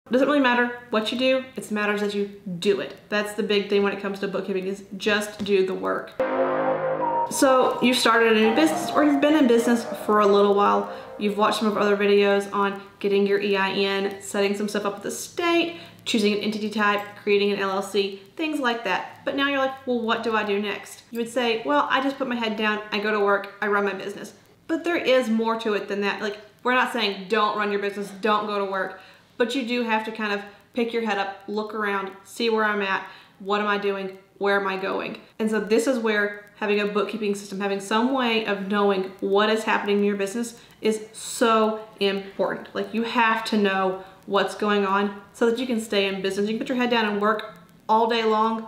It doesn't really matter what you do, it matters that you do it. That's the big thing when it comes to bookkeeping, is just do the work. So you've started a new business, or you've been in business for a little while. You've watched some of our other videos on getting your EIN, setting some stuff up with the state, choosing an entity type, creating an LLC, things like that. But now you're like, well, what do I do next? You would say, well, I just put my head down, I go to work, I run my business. But there is more to it than that. Like, we're not saying don't run your business, don't go to work, but you do have to kind of pick your head up, look around, see where I'm at, what am I doing, where am I going? And so this is where having a bookkeeping system, having some way of knowing what is happening in your business is so important. Like, you have to know what's going on so that you can stay in business. You can put your head down and work all day long,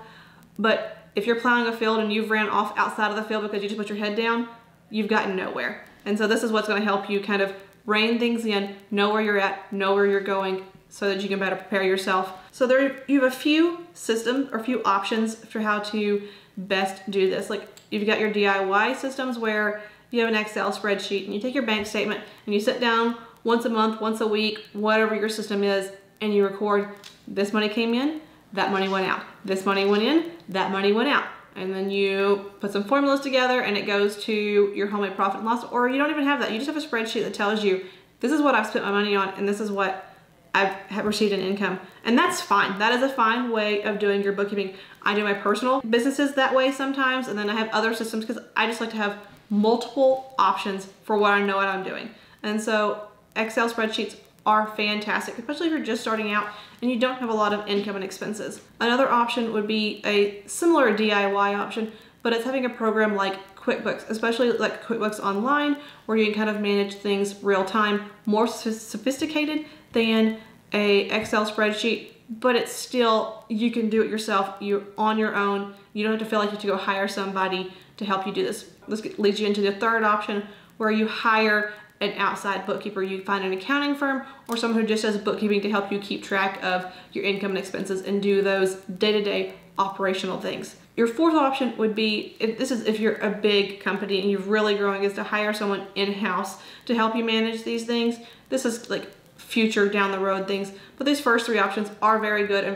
but if you're plowing a field and you've ran off outside of the field because you just put your head down, you've gotten nowhere. And so this is what's going to help you kind of rein things in, know where you're at, know where you're going, so that you can better prepare yourself. So there, you have a few systems or a few options for how to best do this. Like, you've got your DIY systems where you have an Excel spreadsheet and you take your bank statement and you sit down once a month, once a week, whatever your system is, and you record, this money came in, that money went out. This money went in, that money went out. And then you put some formulas together and it goes to your homemade profit and loss, or you don't even have that. You just have a spreadsheet that tells you, this is what I've spent my money on and this is what I've received in income. And that's fine. That is a fine way of doing your bookkeeping. I do my personal businesses that way sometimes, and then I have other systems because I just like to have multiple options for what I know what I'm doing. And so Excel spreadsheets are fantastic, especially if you're just starting out and you don't have a lot of income and expenses. Another option would be a similar DIY option, but it's having a program like QuickBooks, especially like QuickBooks Online, where you can kind of manage things real time, more sophisticated than a Excel spreadsheet, but it's still, you can do it yourself. You're on your own. You don't have to feel like you have to go hire somebody to help you do this. This leads you into the third option, where you hire an outside bookkeeper. You find an accounting firm or someone who just does bookkeeping to help you keep track of your income and expenses and do those day-to-day operational things. Your fourth option would be, if you're a big company and you're really growing, is to hire someone in-house to help you manage these things. This is like future down the road things, but these first three options are very good and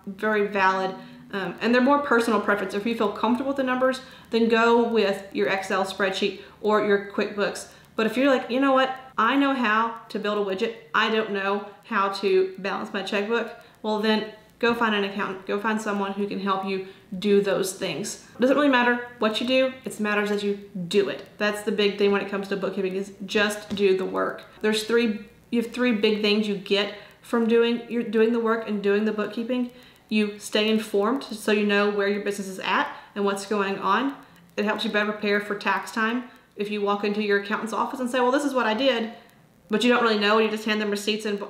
very valid. And they're more personal preference. If you feel comfortable with the numbers, then go with your Excel spreadsheet or your QuickBooks. But if you're like, you know what, I know how to build a widget, I don't know how to balance my checkbook, well then go find an accountant, go find someone who can help you do those things. It doesn't really matter what you do, it matters that you do it. That's the big thing when it comes to bookkeeping, is just do the work. You have three big things you get from doing the work and doing the bookkeeping. You stay informed so you know where your business is at and what's going on. It helps you better prepare for tax time. If you walk into your accountant's office and say, well, this is what I did, but you don't really know, and you just hand them receipts and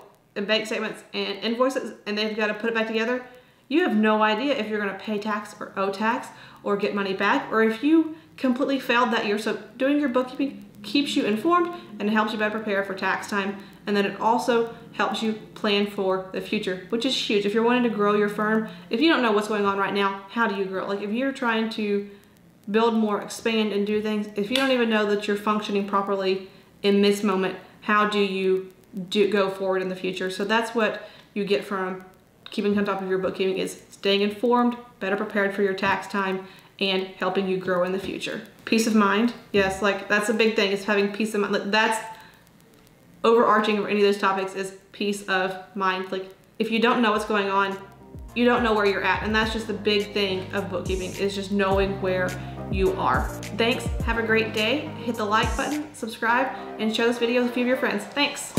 bank statements and invoices and they've got to put it back together, you have no idea if you're going to pay tax or owe tax or get money back, or if you completely failed that year. So doing your bookkeeping keeps you informed and it helps you better prepare for tax time. And then it also helps you plan for the future, which is huge. If you're wanting to grow your firm, if you don't know what's going on right now, how do you grow? Like, if you're trying to build more, expand, and do things, if you don't even know that you're functioning properly in this moment, how do you go forward in the future? So that's what you get from keeping on top of your bookkeeping, is staying informed, better prepared for your tax time, and helping you grow in the future. Peace of mind, yes, like that's a big thing, is having peace of mind. Like, that's overarching of any of those topics, is peace of mind. Like, if you don't know what's going on, you don't know where you're at, and that's just the big thing of bookkeeping, is just knowing where you are. Thanks, have a great day. Hit the like button, subscribe, and share this video with a few of your friends. Thanks.